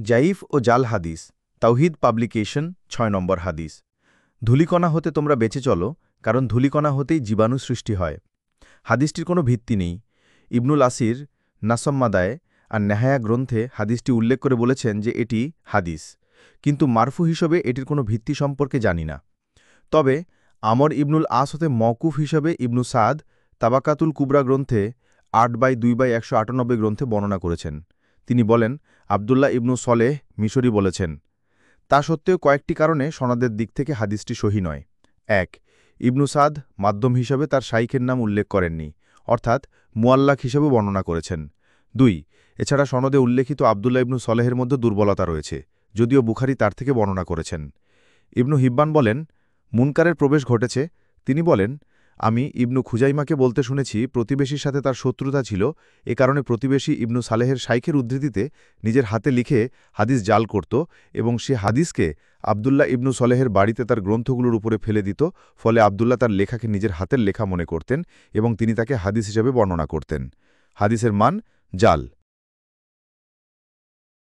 জাইফ ও জাল হাদিস তাওহিদ পাবলিকেশন ৬ নম্বর হাদিস। ধূলিকণা হতে তোমরা বেঁচে চলো, কারণ ধূলিকণা হতেই জীবাণু সৃষ্টি হয়। হাদিসটির কোনো ভিত্তি নেই। ইবনুল আসির নাসম্মাদায় আর নেহায়া গ্রন্থে হাদিসটি উল্লেখ করে বলেছেন যে এটি হাদিস, কিন্তু মারফু হিসেবে এটির কোনো ভিত্তি সম্পর্কে জানি না। তবে আমর ইবনুল আস হতে মওকুফ হিসেবে ইবনু সাদ তাবাকাতুল কুবরা গ্রন্থে ৮/২/১৯৮ গ্রন্থে বর্ণনা করেছেন। তিনি বলেন, আবদুল্লাহ ইবনু সলেহ মিশরি বলেছেন। তা সত্ত্বেও কয়েকটি কারণে সনদের দিক থেকে হাদিসটি সহি নয়। ১. ইবনু সাদ মাধ্যম হিসাবে তার শাইখের নাম উল্লেখ করেননি, অর্থাৎ মুয়াল্লাক হিসেবে বর্ণনা করেছেন। ২. এছাড়া সনদে উল্লেখিত আবদুল্লাহ ইবনু সলেহের মধ্যে দুর্বলতা রয়েছে, যদিও বুখারী তার থেকে বর্ণনা করেছেন। ইবনু হিব্বান বলেন, মুনকারের প্রবেশ ঘটেছে। তিনি বলেন, আমি ইবনু খুজাইমাকে বলতে শুনেছি প্রতিবেশীর সাথে তার শত্রুতা ছিল, এ কারণে প্রতিবেশী ইবনু সালেহের শাইখের উদ্ধৃতিতে নিজের হাতে লিখে হাদিস জাল করত এবং সে হাদিসকে আবদুল্লাহ ইবনু সলেহের বাড়িতে তার গ্রন্থগুলোর উপরে ফেলে দিত। ফলে আবদুল্লাহ তার লেখাকে নিজের হাতের লেখা মনে করতেন এবং তিনি তাকে হাদিস হিসেবে বর্ণনা করতেন। হাদিসের মান জাল।